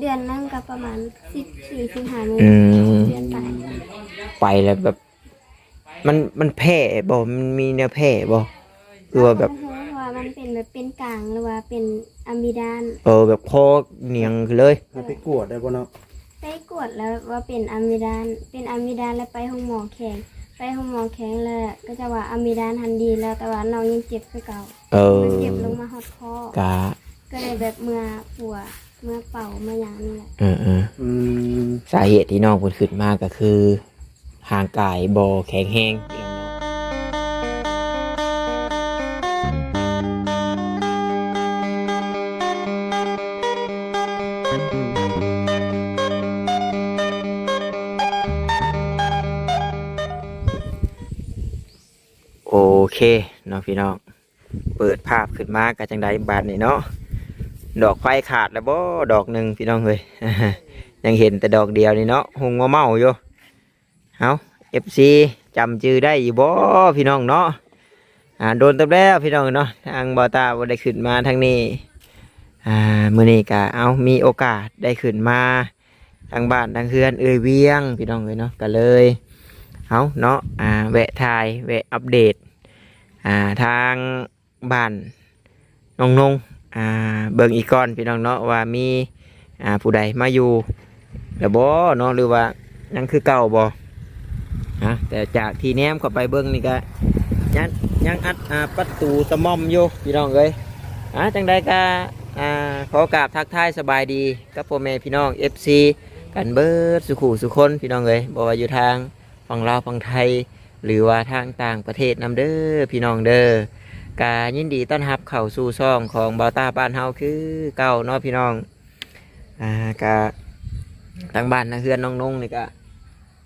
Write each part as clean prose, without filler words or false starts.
เดือนนึงก็ประมาณ14-15 มื้อเดือนไปแล้วแบบมันแพ้บ่มันมีแนวแพ้บ่คือว่าแบบว่ามันเป็นแบบเป็นกลางหรือว่าเป็นอะมิดานแบบคอเหนียงเลย ไปกวดได้บ่เนาะไปกวดแล้วว่าเป็นอะมิดานแล้วไปห้องหมอแข็งแล้วก็จะว่าอะมิดานทันดีแล้วแต่ว่าน้องยังเจ็บคือเก่ามันเจ็บลงมาฮอดคอกก็เลยแบบเมื่อปัวเมื่อเป่าเมื่ออย่างนี้แหละสาเหตุที่น้องเพิ่นขึ้นมาก็คือห่างกายบ่แข็งแรงโอเคเนาะพี่น้องเปิดภาพขึ้นมาก็จังได๋บาดนี้เนาะดอกไฟขาดแล้วบ่ดอกหนึ่งพี่น้องเฮ้ย ยังเห็นแต่ดอกเดียวนี่เนาะหุงเมาอยู่เอา FC จำชื่อได้อยู่บ่พี่น้องเนาะโดนตับแล้วพี่น้องเนาะทางบ่ตาบ่ได้ขึ้นมาทางนี้มื้อนี้ก็เอามีโอกาสได้ขึ้นมาทางบ้านทางเฮือนเวียงพี่น้องเอ้ยเนาะก็เลยเอาเนาะแวะถ่ายแวะอัปเดตทางบ้านน้องนงเบิ่งอีกก่อนพี่น้องเนาะว่ามีผู้ใดมาอยู่แล้วบ่เนาะหรือว่ายังคือเก่าบ่แต่จากที่แนมเข้าไปเบิ่งนี่ก็ยังอัดประตูสมอมอยู่พี่น้องเอ้ยจังใดก็ขอกราบทักทายสบายดีกับพ่อแม่พี่น้อง FC กันเบิดสุขุสุคนพี่น้องเอ้ยบ่ว่าอยู่ทางฝั่งลาวฝั่งไทยหรือว่าทางต่างประเทศนำเด้อพี่น้องเด้อกายินดีต้อนรับเข้าสู่ช่องของเบาตาบ้านเฮาคือเก่าเนาะพี่น้องกาทางบ้านทางเฮือนน้องนุ่งนี่ก็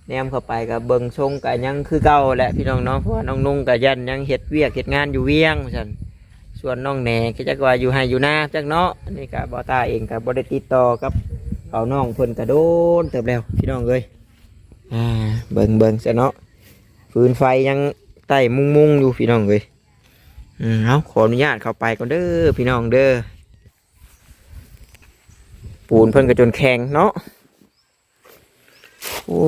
แนมเข้าไปก็เบิ่งชงก็ยังคือเก่าแหละพี่น้องเนาะเพราะว่าน้องนุ่งก็ยันยังเฮ็ดเวียกเฮ็ดงานอยู่เวียงซั่นส่วนน้องแหน่ก็จักว่าอยู่ให้อยู่นาจักเนาะนี่ก็เบาตาเองก็บ่ได้ติดต่อกับเขาน้องเพิ่นก็โดนเติบแล้วพี่น้องเอ้ยเบิ่งซะเนาะฟืนไฟยังใต้มุงอยู่พี่น้องเอ้ยเอาขออนุญาตเข้าไปก่อนเด้อพี่น้องเด้อปูนเพิ่นก็จนแข็งเนาะโอ้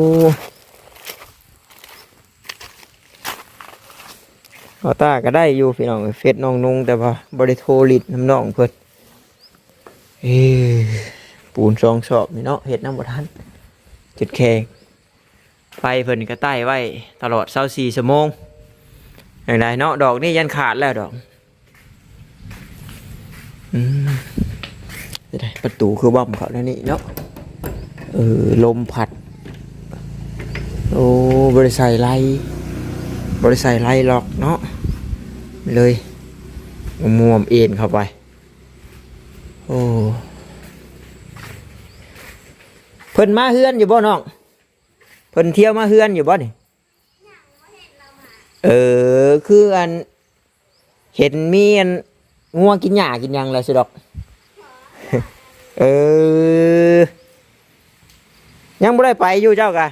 เอาตาก็ได้อยู่พี่น้องเฟซน้องนุ่งแต่ว่าบริโทรลิดน้ำน้องเพิ่นปูน2 ศอกนี่เนาะเฮ็ดน้ำบ่ทันจุดแข็งไฟเพิ่นก็ใต้ไว้ตลอด24 ชั่วโมงอย่างไรเนาะดอกนี่ยันขาดแล้วดอกประตูคือบ้อมเขาแล้วนี่เนาะลมพัดโอ้บริษัทไล่หรอกเนาะเลยมวมเอ็นเข้าไปโอ้เพิ่นมาเฮือนอยู่บ่น้องเพิ่นเที่ยวมาเฮือนอยู่บ่นี่คืออันเห็นมีอันงัวกินหญ้ากินหยังแล้วสิดอกยังบ่ได้ไปอยู่เจ้ากะ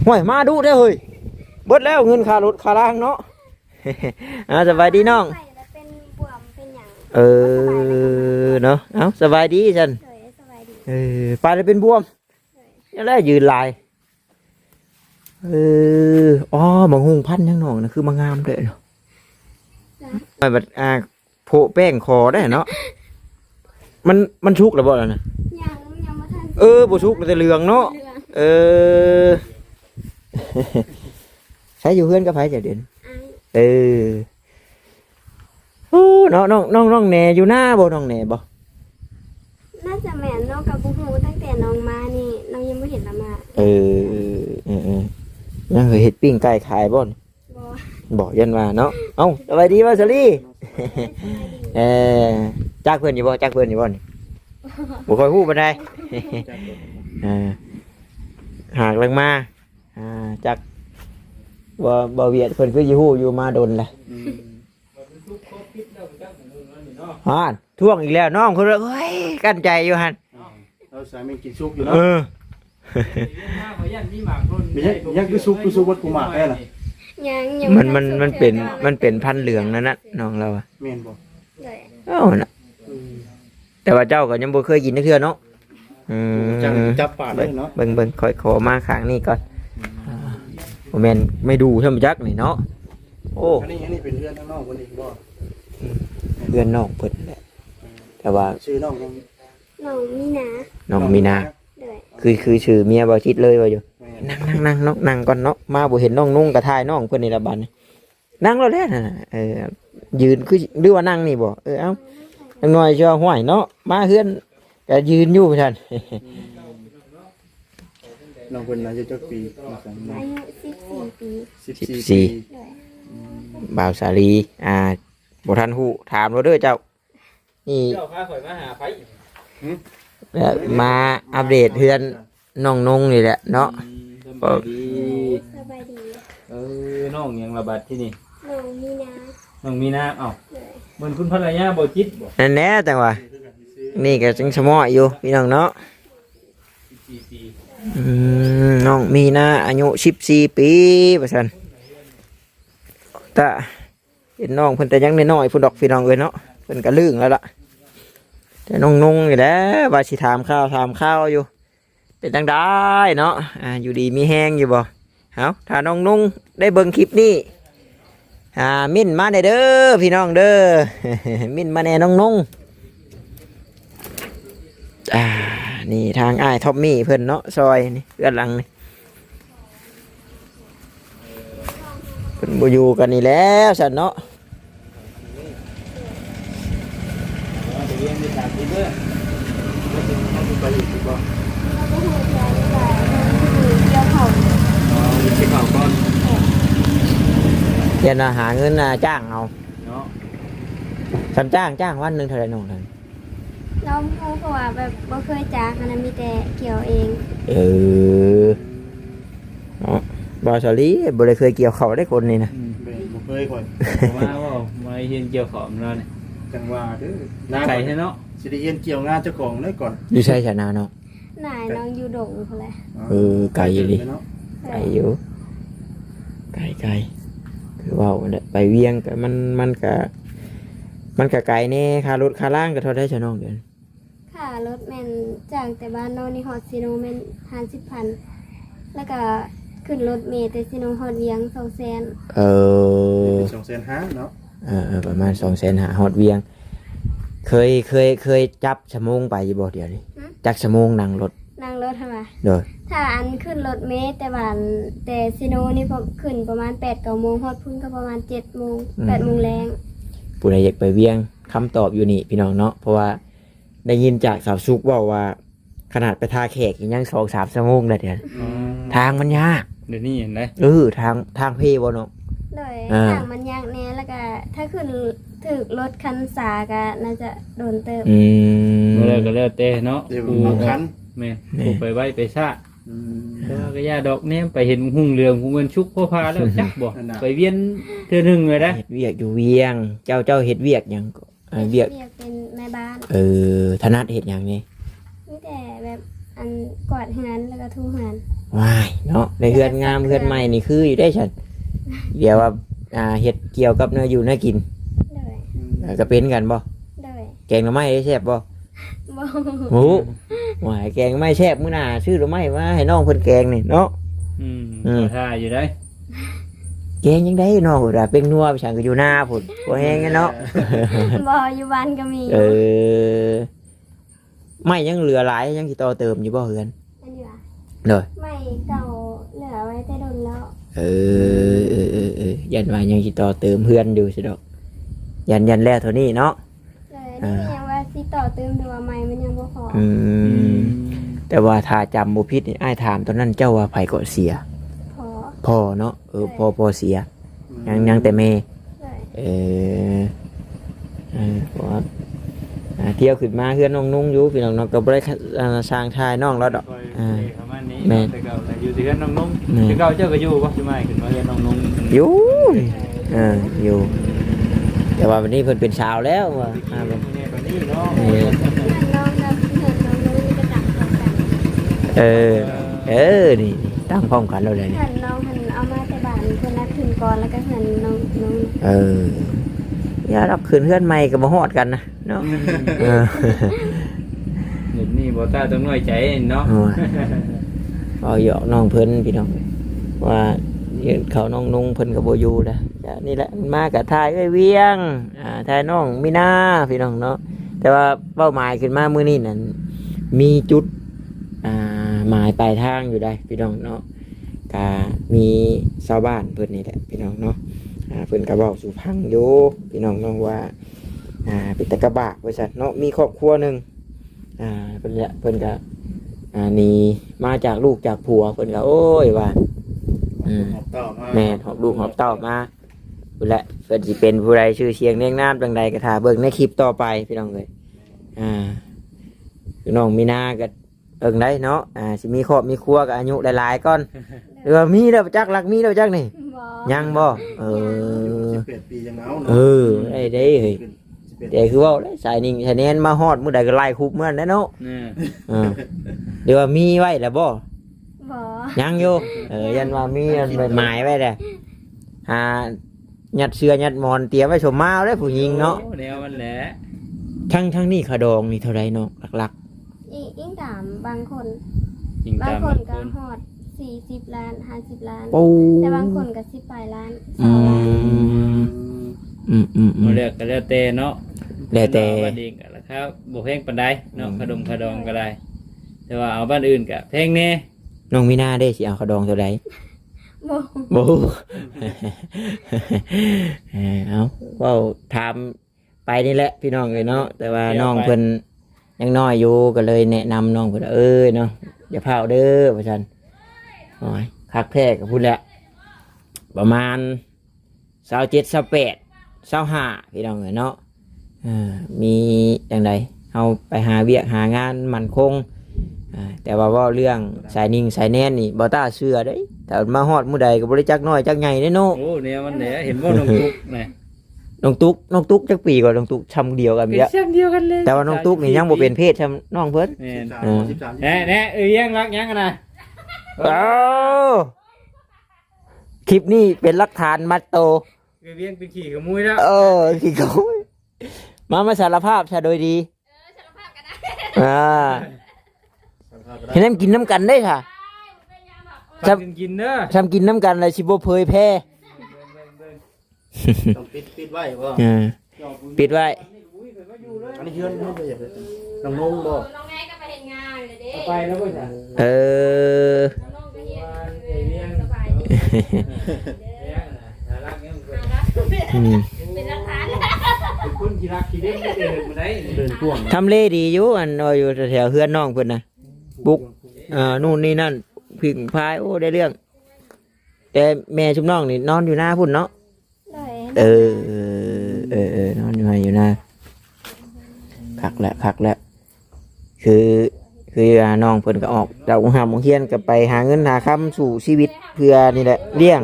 ห่วยมาดูได้เฮ้ยเบิดแล้วเงินค่ารถค่าล่างเนาะสบายดีน้องเนาะเอาสบายดีฉันไปแล้วเป็นบวมยังได้ยืนลายบางหงพันยังหนองนะคือมางามเลยเนาะแบบโผล่แป้งคอได้เนาะมันชุกหรือเปล่านะยังมาทันบ่ชุกแต่เหลืองเนาะใช้อยู่เพื่อนกับไผเดี๋ยวเด่นน้องแหน่อยู่หน้าบ่น้องแหน่บ่น่าจะแม่น้องกับบุ้งหูตั้งแต่น้องมานี่น้องยังไม่เห็นละมายังเคยเห็ดปิ้งไก่ขายบ่นบอกยันว่าเนาะเอ้าสบายดีว่าสลี่จักเพื่อนอยู่บ่จักเพื่อนอยู่บ่นี่บ่ค่อยฮู้ปานใดหากลังมาจักบ่เวียดเพิ่นคือสิฮู้อยู่มาดนแหละท่วงอีกแล้วน้องเพิ่นเฮ้ยกั้นใจอยู่หั่นเราสายมันกินซุกอยู่เนาะยังคือซุกวัดกูหมากได้ล่ะมันเป็นพันเหลืองนั่นน่ะน้องเราแม่นบ่น่ะ แต่ว่าเจ้าก็ยังบ่เคยกินจักเทื่อเนาะอืม จับปากเลยเนาะ เบิ่งค่อยขอมาข้างนี้ก่อนบ่แม่นไม่ดูใช่มั้ยจักนี่เนาะโอ้ อันนี้เป็นเพื่อนข้างนอกคนอีกบ่ เพื่อนน้องเพิ่นแหละแต่ว่า ชื่อน้องยัง น้องมีนา น้องมีนา เลย คือชื่อเมียบ่จิตเลยว่าอยู่ แม่ นั่งนั่งก่อนเนาะมาบ่เห็นน้องนุ่งกระทายน้องเพิ่นนี่ละบัดนี่นั่งแล้วแหละน่ะยืนคือหรือว่านั่งนี่บ่เอ้าจังน้อยเชื่อห้วยเนาะมาเฮือนก็ยืนอยู่ซั่น น้องเพิ่นอายุจักปีน้อง อายุ14 ปี 14 14 ปี เลย บ่าวสาลีบ่ทันฮู้ถามเราเด้อเจ้านี่เจ้าพาข่อยมาหาไผมาอัปเดตเฮือนน้องนงนี่แหละเนาะ สบายดี สบายดี น้องยังระบาดที่นี่ น้องมีนา น้องมีนาเอ้า เลย เหมือนคุณภรรยาบ่จิตบ่ นั่นแหละแต่ว่านี่ก็จังสมออยู่พี่น้องเนาะ 14ปี น้องมีนาอายุ14 ปีว่าซั่นแต่เห็นน้องเพิ่นแต่ยังน้อยๆพุ่นดอกพี่น้องเอ้ยเนาะเพิ่นก็ลึงแล้วล่ะแต่น้องนงนี่แหละว่าสิถามข้าวอยู่เป็นจังได๋เนาะอยู่ดีมีแฮงอยู่บ่เอ้าถ้าน้องนงได้เบิ่งคลิปนี้มิ้นมาได้เด้อพี่น้องเด้อ มิ้นมาแน่น้องนงนี่ทางอ้ายท็อปมี่เพิ่นเนาะซอยนี่เอื้อนหลังนี่เพิ่นบ่อยู่กันนี่แล้วซั่นเนาะ ไปเรียนในสามปีเด้อ ไปอีกบ่ เราก็หัวใจว่าเกี่ยวเขา ไปเข้าก่อน เดี๋ยวน่ะหาเงินจ้างเอา เนาะ ฉันจ้างวันหนึงเท่าไหร่น้องนั่น เราเพราะว่าแบบบ่เคยจ้างอันนั้นมีแต่เกี่ยวเอง เนาะบ่สาลีบ่ได้เคยเกี่ยวข้าวได้คนนี่นะ แม่บ่เคยค่อย มาว่ามาเรียนเกี่ยวของเราเนี่ย จังว่าเด้อ ไก่ใช่เนาะ สิได้เรียนเกี่ยวงานเจ้าของเลยก่อน อยู่ใช่ชนะเนาะ นายน้องอยู่ดงพุ่นแหละ ไกลดิ เนาะ ไกลอยู่ไกลคือว่าไปเวียงก็มันก็ไกลแน่ค่ารถค่าล่างก็เท่าได้ชะน้องเดือน ค่ารถแม่นจากแต่บ้านโนนนี่ฮอดซิโนแม่น50,000แล้วก็ขึ้นรถเมล์แต่ซิโนฮอดเวียง200,000 เป็น250,000เนาะ ประมาณ200,000หาฮอดเวียง เคยจับชั่วโมงไปอยู่บ่เดี๋ยวนี้จักชั่วโมงนั่งรถ นั่งรถทำไม เด้อ ถ้าอันขึ้นรถเมล์แต่บ้านแต่ซิโนนี่พอขึ้นประมาณ 8-9 โมงฮอดพุ่นก็ประมาณ 7 โมง 8 โมงแรง ผู้ใดอยากไปเวียงคำตอบอยู่นี่พี่น้องเนาะเพราะว่าได้ยินจากสาวซุกว่าขนาดไปทาแขกยัง 2-3 ชั่วโมงเลยเดี๋ยวทางมันยาก เดี๋ยวนี้เห็นไหม ทางเพบ่เนาะ เลย อ่า ทางมันยากแน่แล้วก็ถ้าขึ้นถึกรถคันสาก็น่าจะโดนเติม เมื่อก็แล้วแต่เนาะ เดี๋ยว กู บางคัน แม่กูไปไว้ไปซ่า อืม แต่ว่าก็ย่าดอกเนี่ยไปเห็นหุ่งเรืองกูเงินชุกพ่อพาแล้วจักบ่ นั่นน่ะ ไปเวียนเทื่อหนึงเลยนะ เฮ็ดเวียกอยู่เวียง เจ้าเฮ็ดเวียกหยังก็เวียก เป็นแม่บ้าน ถนัดเฮ็ดหยังนี่ มีแต่แบบอันกวาดเฮือนแล้วก็ทูเฮือน ว้ายเนาะได้เฮือนงามเฮือนใหม่นี่คืออยู่ได้ฉันเดี๋ยวว่าเฮ็ดเกี่ยวกับเนื้ออยู่เนื้อกิน เลย ก็เป็นกันบ่ เลย แกงหน่อไม้ได้แซ่บบ่ บ่ โอ้หวายแกงหน่อไม้แซ่บมื้อหน้าซื้อหน่อไม้มาให้น้องเพิ่นแกงนี่เนาะ ขอท่าอยู่ได้ แกงยังได้น้องพุ่นเป็นนัวไปฉันก็อยู่หน้าพุ่นบ่แห้งกันเนาะ บ่อยู่บ้านก็มี ไม่ยังเหลือหลายยังสิต่อเติมอยู่บ่เฮือน อันนี้ว่ะ เด้อ ไม่เก่าเหลือไว้แต่โดนแล้ว ยันว่ายังสิต่อเติมเฮือนอยู่สิดอกยันแล้วเท่านี้เนาะ เลยนี่ยังว่าสิต่อเติมแต่ว่าไม่มันยังบ่พอ แต่ว่าถ้าจำบ่ผิดนี่อ้ายถามตอนนั้นเจ้าว่าไผก็เสีย พอ พ่อเนาะพ่อเสียยังแต่แม่ เลย เพราะว่าเที่ยวขึ้นมาเฮือนน้องนุ่งอยู่พี่น้องเนาะก็บ่ได้สร้างทายน้องแล้วดอก ประมาณนี้ แม่ แต่เก่าอยู่ที่เฮือนน้องนุ่ง แม่ แต่เก่าเจ้าก็อยู่บ่ใช่ไหมขึ้นมาเฮือนน้องนุ่ง อยู่อยู่แต่ว่าวันนี้เพิ่นเป็นสาวแล้วว่า เป็นคนนี้เนาะ เพื่อนน้องกับเพื่อนน้องนู้นนี่ก็ต่างคนต่าง นี่ตั้งพร้อมกันแล้วเลยนี่ เพื่อนน้องหันเอามาแต่บ้านคนละขึ้นก่อนแล้วก็เพื่อนน้อง อย่ารับคืนเพื่อนใหม่ก็บ่ฮอดกันนะเนาะ นี่บ่ตาต้องน้อยใจเนาะ เอาหยอกน้องเพิ่นพี่น้องว่าเขาน้องนุ่งเพิ่นกับโบอยูนะจ้ะนี่แหละมากับทายเอ้ยเวียงทายน้องมีนาพี่น้องเนาะแต่ว่าเป้าหมายขึ้นมามื้อนี้นั้นมีจุดหมายปลายทางอยู่ได้พี่น้องเนาะก็มีชาวบ้านเพิ่นนี่แหละพี่น้องเนาะเพิ่นก็เว้าสู่ฟังอยู่พี่น้องเนาะว่าเป็นตะกะบะว่าซั่นเนาะมีครอบครัวหนึงเพิ่นก็หนีมาจากลูกจากผัวเพิ่นก็โอ้ยว่าแม่หอบลูกหอบเต้ามาพุ่นแหละเพิ่นสิเป็นผู้ใดชื่อเสียงเรียงนามจังใดก็ท่าเบิ่งในคลิปต่อไปพี่น้องเอ้ยพี่น้องมีนาก็เอิ้งได้เนาะสิมีครอบมีครัวก็อายุหลายๆก่อนหรือว่ามีแล้วจักหลักมีแล้วจักนี่ บ่ ยังบ่18ปียังเอาเนาะได้เด้เฮ้ยแต่คือว่าสายนิ่งสายแนนมาฮอดมื้อใดก็ไล่คุบมื้อนั้นเนาะเดี๋ยวว่ามีไว้แล้วบ่ บ่ ยังอยู่ยันว่ามีหมายไว้แหละยัดเสื้อยัดหมอนเตรียมไว้ชมมาแล้วผู้หญิงเนาะ แนวมันแหละ ทั้งนี่ขาดองนี่เท่าไรเนาะหลัก อิงตามบางคน จริง บาง ตาม ค บาน งค ก็ น ฮอด40ล้าน50ล้าน ๆโอ้ แต่บางคนก็10ปลายล้าน อืม บ่เลือกก็แล้วแต่เนาะ แล้วแต่ บ้านเองก็ราคาบ่แพงปานใดเนาะขนมขดองก็ได้ แต่ว่าเอาบ้านอื่นก็แพงแน่ น้องมีหน้าได้สิเอาขาดองเท่าไร บ่ บ่เอาเว้าถามไปนี่แหละพี่น้องเลยเนาะแต่ว่าน้องเพิ่นยังน้อยอยู่ก็เลยแนะนำน้องเพิ่นเนาะอย่าพลาดเด้อว่าซั่นโอ้ยคักแท้ก็พูดแล้วประมาณ27 28 25พี่น้องเอ้ยเนาะมีจังไดเฮาไปหาเวียกหางานมั่นคงแต่ว่าเรื่องสายนิ่งสายแน่นนี่บ่ต้าเชื่อเด้แต่มาฮอดมื้อใดก็บ่ได้จักน้อยจักใหญ่เด้เนาะ โอ้แนวมันแหละเห็นบ่น้องตุ๊กน่ะ น้องตุ๊กจักปีก่อนน้องตุ๊กชำเดียวกัน เป็น เยอะ เสียงเดียวกันเลย แต่ว่าน้องตุ๊กนี่ยังบ่เป็นเพศชำน้องเพิ่น แม่น 13 แน่ยังรักยังกันนะ คลิปนี้เป็นหลักฐานมัดโต เวียงเป็นขี่ขโมยแล้ว ขี้เขามาสารภาพชาโดยดีสารภาพกันได้เห็นน้ำกินน้ำกันได้ค่ะ จะกินเด้อ ทำกินน้ำกันอะไรชิบเผยแพ้ ต้องปิดไว้บ่ ปิดไว้ อันนี้เฮือนบ่อยากน้องนงบ่ น้องแม่ก็ไปเฮ็ดงานเลยเด้ ไปแล้วบ่จ้ะ น้องก็เฮ็ดสบายดีเป็นหลักฐาน คุณที่รักที่เด่นเดินมาได้ เดินพ่วง ทำเลดีอยู่อันอยู่แถวเฮือนน้องเพิ่นนะบุกนู่นนี่นั่นพึ่งพายโอ้ได้เรื่อง แต่แม่ชุบน้องนี่นอนอยู่หน้าพุ่นเนาะ นอนอยู่หน้าคักแล้วคือน้องเพิ่นก็ออกจากโรงเรียนก็ไปหาเงินหาคำสู่ชีวิตเพื่อนี่แหละเลี้ยง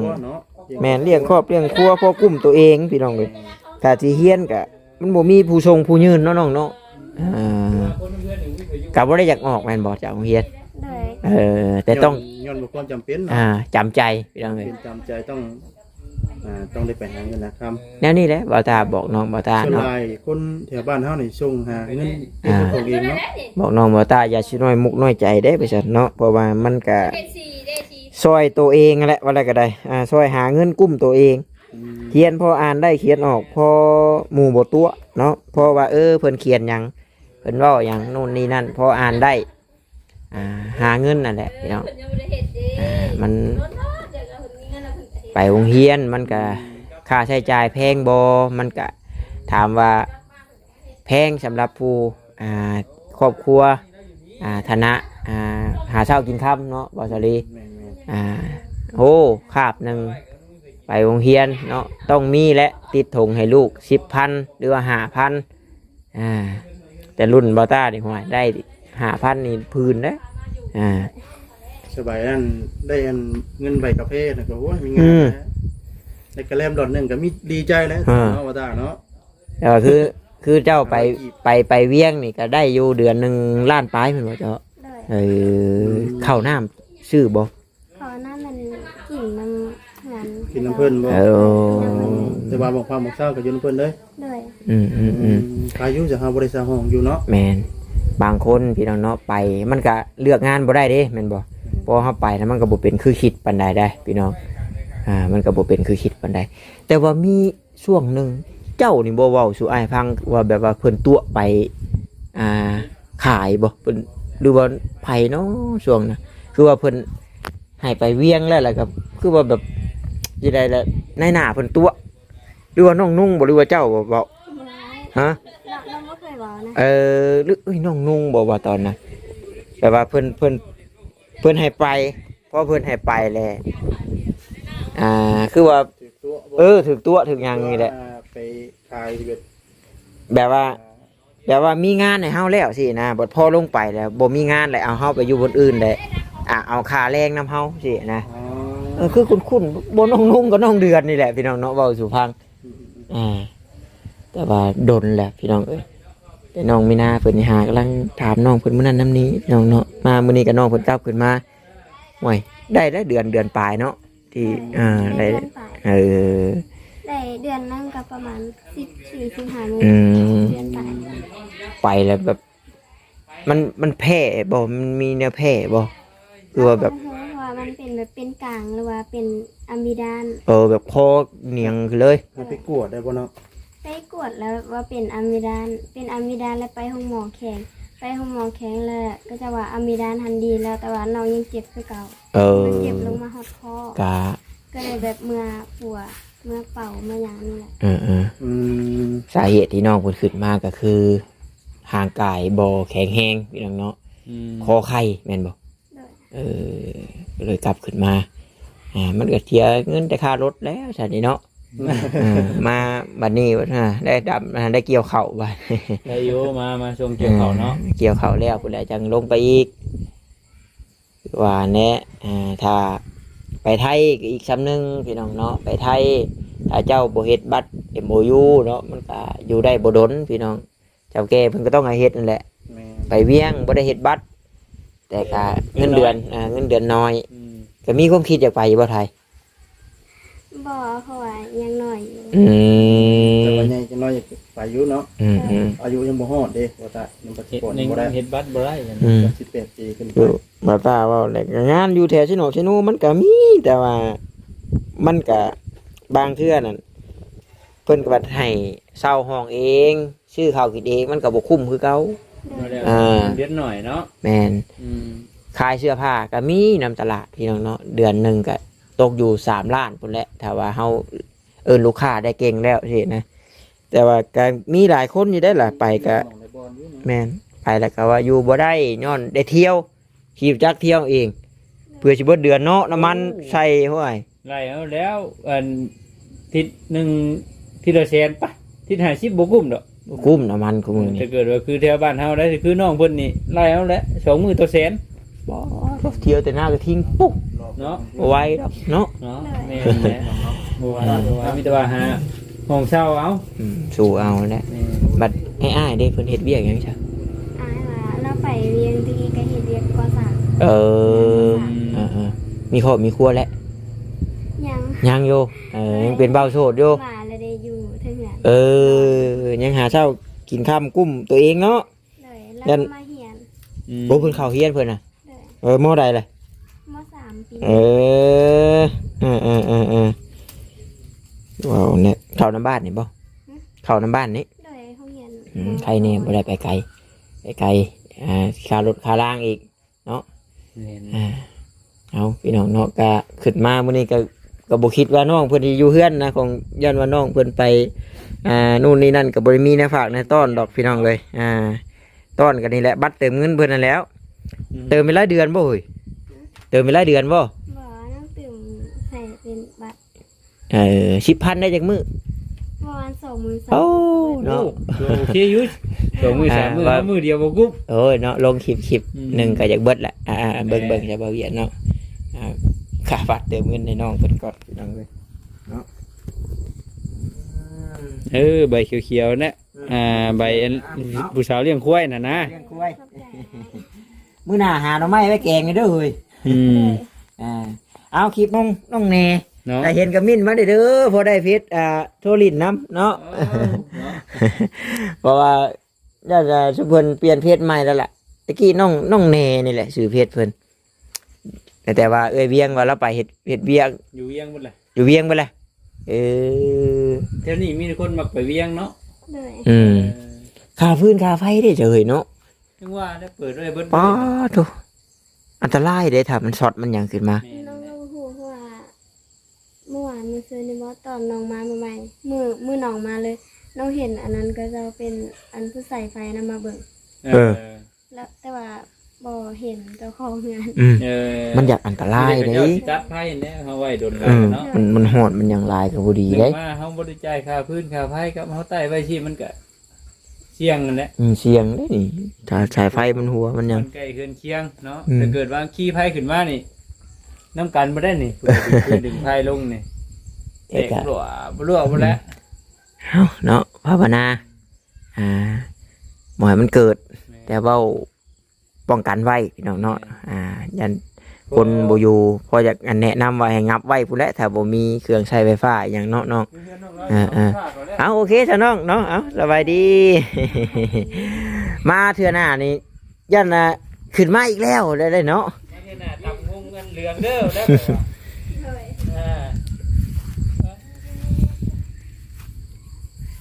แม่นเลี้ยงครอบเลี้ยงครัวพ่อกุ้มตัวเองพี่น้องเลยถ้าสิเฮียนก็มันบ่มีผู้ทรงผู้ยืนเนาะน้องเนาะก็บ่ได้อยากออกแม่นบ่จากโรงเรียนแต่ต้อง ย้อนบ่ความจำเป็น จำใจพี่น้องเลย เป็นจำใจต้องได้ไปหาเงินนะครับ แนวนี้แหละบ่าวตาบอกน้องบ่าวตา ส่วน เนาะ หลายคนแถวบ้านเฮานี่ส่งหาเงินเป็นของเองเนาะ บอกน้องบ่าวตาอย่าสิน้อยมุกน้อยใจได้ไปซั่นเนาะเพราะว่ามันก็ซอยตัวเองแหละว่าอะไรก็ได้ซอยหาเงินกุ้มตัวเองเขียนพออ่านได้เขียนออกพอหมู่บ่ตัวเนาะเพราะว่าเพิ่นเขียนหยังเพิ่นเว้าหยังโน่นนี่นั่นพออ่านได้หาเงินนั่นแหละพี่น้องมันไปโรงเรียนมันก็ค่าใช้จ่ายแพงบ่มันก็ถามว่าแพงสำหรับผู้ครอบครัวฐานะหาเช้ากินค่ำเนาะบ่สลีโอ้คาบหนึ่งไปโรงเรียนเนาะต้องมีและติดถุงให้ลูก10,000หรือว่า5,000แต่รุ่นบอต้านี่ห่วยได้5,000นี่พื้นนะสบายนั่นได้อันเงินใบกาแฟนะก็โอ้ยมีเงินนะได้กระแลมดอทหนึ่งก็มีดีใจแล้วเนาะว่าได้เนาะคือเจ้าไปเวียงนี่ก็ได้อยู่เดือนหนึ่งล้านปลายเหมือนว่าเจ้าเข้าน้ำซื้อบ่ขอหน้ามันกินน้ำงาน กินน้ำเพิ่นบ่แต่ว่าบอกความบอกเศร้ากับอยู่น้ำเพิ่นเด้ เลย อายุจะหาบริษัทห้องอยู่เนาะแมน บางคนพี่น้องเนาะไปมันก็เลือกงานบ่ได้เด้แม่นบ่พอเฮาไปแล้วมันก็บ่เป็นคือคิดปานใดได้พี่น้องมันก็บ่เป็นคือคิดปานใดแต่ว่ามีช่วงหนึงเจ้านี่บ่เว้าสู่อ้ายฟังว่าแบบว่าเพิ่นตัวไปขายบ่เพิ่นหรือว่าไผเนาะช่วงน่ะคือว่าเพิ่นให้ไปเวียงแล้วก็คือว่าแบบสิได้แล้วในหน้าเพิ่นตัวหรือว่าน้องนุ่งบ่หรือว่าเจ้าบ่เว้าฮะ เราไม่เคยบอกนะ หรือน้องนุ่งบอกว่าตอนนั้นแต่ว่าเพิ่นให้ไปเพราะเพิ่นให้ไปแหละคือว่า ถือตัวบ่ ถึกตัวถึกหยังนี่แหละ ไปขายชีวิต แบบว่ามีงานให้เฮาแล้วสินะบ่พอลงไปแล้วบ่มีงานแล้วเอาเฮาไปอยู่บนอื่นได้เอาค่าแรงนํเฮาสินะ อ๋อ คือคุ้นๆบ่น้องนุ่งก็น้องเดือนนี่แหละพี่น้องเนาะเว้าสู่ฟังแต่ว่าดนแหละพี่น้องเอ้ยแต่น้องมีนาเพิ่นนี่หากำลังถามน้องเพิ่นมื้อนั้นน้ำนี้น้องเนาะมามื้อนี้ก็น้องเพิ่นกลับขึ้นมาโอ้ยได้แล้วเดือนปลายเนาะที่ได้ เดือนไป ได้เดือนนึงก็ประมาณ14-15 มื้อ อืม เดือนไป ไปแล้วแบบมันแพ้บ่มันมีแนวแพ้บ่คือว่าแบบ เพราะว่ามันเป็นแบบเป็นกลางหรือว่าเป็นอะมิดาน แบบคอเหนียงขึ้นเลย ให้ไปกวดได้บ่เนาะ ไปกวดแล้วว่าเป็นอะมิดานแล้วไปห้องหมอแข็งไปห้องหมอแข็งแล้วก็จะว่าอะมิดานทันดีแล้วแต่ว่าน้องยังเจ็บคือเก่ามันเจ็บลงมาฮอดคอก ะ ก็เลยแบบเมื่อปัวเมื่อเป่าเมื่อหยังนี่แหละ อืม สาเหตุที่น้องเพิ่นขึ้นมาก็คือห่างกายบ่แข็งแรงพี่น้องเนาะคอไข้แม่นบ่ โดย ก็เลยกลับขึ้นมามันก็เสียเงินแต่ค่ารถแล้วฉันนี่เนาะมาบัดนี้ได้ได้เกี่ยวเข่าวบัด ได้อยู่มาชมเกี่ยวเขาเนาะ เกี่ยวเข่าวแล้วพุ่นแหละจังลงไปอีกว่าแน่ถ้าไปไทยก็อีกซ้ำหนึงพี่น้องเนาะไปไทยถ้าเจ้าบ่เฮ็ดบัตร MOU เนาะมันก็อยู่ได้บ่ดนพี่น้องเจ้าแก่เพิ่นก็ต้องให้เฮ็ดนั่นแหละ แม่ ไปเวียงบ่ได้เฮ็ดบัตรแต่ก็เงินเดือนน้อยก็มีความคิดอยากไปอยู่บ่ไทย บ่เพราะว่ายังน้อยอยู่ แต่ว่าใหญ่จะน้อยไปอยู่เนาะ อืม อายุยังบ่ฮอดเด้ว่าแต่ยังปัจจุ เฮ็ด บัน ใน บ่ได้ เฮ็ดบัตรบ่ได้กัน 18 ปีขึ้นไป คือบ่ตาเว่าแหละงานอยู่แถวชิโนชิโนมันก็มีแต่ว่ามันก็บางเทื่อนั่นเพิ่นก็บัดให้เช่าห้องเองซื้อข้าวกินเองมันก็บ่คุ้มคือเก่า เดือนหน่อยเนาะ แม่นขายเสื้อผ้าก็มีนำตลาดพี่น้องเนาะเดือนหนึงก็ตกอยู่3 ล้านพุ่นแหละถ้าว่าเฮาลูกค้าได้เก่งแล้วสินะแต่ว่าก็มีหลายคนอยู่ได้ล่ะไปก็แม่นไปแล้วก็ว่าอยู่บ่ได้ย้อนได้เที่ยวขี่จักรเที่ยวเองเพื่อสิเบิดเดือนเนาะน้ำมันใส่ห้วย ไล่เอาแล้วทิศหนึ่งทิศละแสนปะทิศ50บ่กุ้มดอก บ่คุ้มน้ำมันของมึง ถ้า นี่ เกิดว่าคือแถวบ้านเฮาได้คือน้องเพิ่นนี่ไล่เอาแล้ว2 มื้อต่อแสน บ่เที่ยวแต่หน้าก็ทิ้งปุ๊บ เนาะ บ่ไหวดอกเนาะ เนาะแม่นแหละบ่ว่ามีแต่ว่าหาห้องเช่าเอา สู้เอาแหละบัดให้อ้ายได้เพิ่นเฮ็ดเวียกหยังซะ อายว่าเราไปเวียงตะกี้ก็เฮ็ดเวียกก่อสร้าง มีครอบมีครัวแล้ว ยัง ยังอยู่ยังเป็นเบาโสดอยู่ มาแล้วได้อยู่เทื่อ ยังหาเช้ากินข้ามกุ้มตัวเองเนาะ เลยแล้วก็มาเฮียน บ่เพิ่นเข้าเฮียนเพิ่นน่ะ เลย มอใดล่ะ ม.3 ปี ว้าวเนี่ยเข้าน้ำบ้านนี่บ่เข้าน้ำบ้านนี่ เลยห้องเรียน ใครเนี่ยบ่ได้ไปไกลค่ารถค่าล่างอีกเอาพี่น้องเนาะก็ขึ้นมามื้อนี้ก็บ่คิดว่าน้องเพิ่นสิอยู่เฮือนนะของย้อนว่าน้องเพิ่นไปนู่นนี่นั่นก็บ่ได้มีแนวฝากแนวต้อนดอกพี่น้องเลยต้อนกันนี่แหละบัตรเติมเงินเพิ่นนั่นแล้วเติมไปหลายเดือนบ่เฮ้ยเติมไปหลายเดือนบ่ บ่น้องตื่มใส่เป็นบัตร 10,000ได้จักมื้อ ประมาณ20,000 โอ้ เนาะ เนาะ โอเคอยู่2 มื้อ3 มื้อมื้อเดียวบ่กุ้ม โอ้ยเนาะลงคลิปหนึ่งก็อยากเบิดแหละเบิ่งจะเบาเวียนเนาะค่าบัตรเติมเงินในน้องเพิ่นก่อนพี่น้องเลยเนาะ ใบเขียวๆนะใบผู้สาวเลี้ยงควายน่ะนะ เลี้ยงกล้วยมื้อหน้าหาหน่อไม้ไว้แกงนี่เด้อเฮ้ยเอาคลิปน้องแหน่ เนาะ แต่เห็นกับมิ้นมาเด้อพอได้เพชรโทรลินน้ำเนาะเพราะว่า ย่าจะชุเพิ่นเปลี่ยนเพศใหม่แล้วล่ะตะกี้น้องแหน่นี่แหละชื่อเพศเพิ่นแต่ว่าเอ้ยเวียงว่าเราไปเฮ็ดเวียง อยู่เวียงหมดเลย อยู่เวียงไปเลยอ เดี๋ยวนี้มีคนมักไปเวียงเนาะ เลย อืมค่าพื้นค่าไฟได้เฉยเนาะ ถึงว่าได้เปิดด้วยเบิด ป้าโถอันตรายเด้ถ้ามันช็อตมันหยังขึ้นมา น้องหูว่าเมื่อวานมื้อซื้อนี่บ่ตอนน้องมาใหม่ๆมื้อน้องมาเลยน้องเห็นอันนั้นก็จะเป็นอันผู้ใส่ไฟนำมาเบิ่ง แล้วแต่ว่าบ่เห็นเจ้าของงาน อืม เออ มันอยากอันตรายเด้ ตัดไพ่เนี่ยเขาไว้โดนไว้ อืม เนาะ มันโหดมันหยังลายก็บ่ดี ถึง เด้ ว่าเขาบริจายค่าพื้นค่าไพ่กับเขาใต้ไว้ที่มันก็เสี่ยงนั่นแหละ เสียงเด้นี่ถ้าสายไฟมันหัวมันหยัง มันใกล้เคืนเคียงเนาะ อืม ถ้าเกิดว่าขี้ไพ่ขึ้นมานี่น้ำกันมาได้นี่เพื่อดึงไพ่ลงนี่เตะรั่วบ่แล้ว เอ้าเนาะภาวนาบ่ให้มันเกิด แต่เว้าป้องกันไว้พี่น้องเนาะยันคนบ่อยู่พออยากอันแนะนำว่าให้งับไว้พุ่นแหละถ้าบ่มีเครื่องใช้ไฟฟ้าอหย่างเนาะน้อง เอาโอเคจ้ะน้องเนาะเอาสบายดี มาเทื่อหน้านี่ยันน่ะขึ้นมาอีกแล้วได้เนาะ ไม่ใช่น่ะตำงงเงินเหลืองเด้อได้ เลย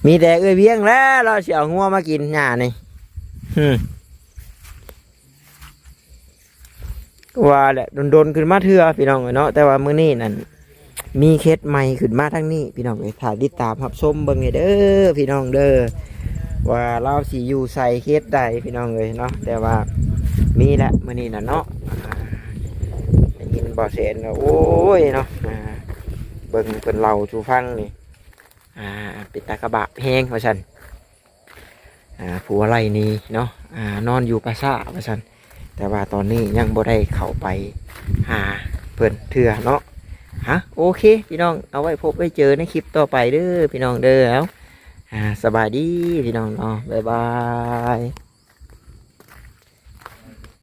มีแต่เอ้ยเวียงแล้วเราสิเอางัวมากินหญ้านี่ว่าแหละโดนๆขึ้นมาเทื่อพี่น้องเอ้ยเนาะแต่ว่ามื้อนี้นั่นมีเคสใหม่ขึ้นมาทั้งนี้พี่น้องเอ้ยถ้าติดตามรับชมเบิ่งให้เด้อพี่น้องเด้อว่าเราสิอยู่ใส่เคสใดพี่น้องเอ้ยเนาะแต่ว่ามีแหละมื้อนี้น่ะเนาะได้ยินบ่เสียนโอ้ยเนาะเบิ่งเพิ่นเล่าสู่ฟังนี่เป็นตากระบะแห้งว่าซั่นผัวไรนี่เนาะนอนอยู่ปราสาทว่าซั่นแต่ว่าตอนนี้ยังบ่ได้เข้าไปหาเพิ่นเทื่อเนาะโอเคพี่น้องเอาไว้พบไว้เจอในคลิปต่อไปเด้อพี่น้องเด้อเอาสบายดีพี่น้องเนาะบ๊ายบาย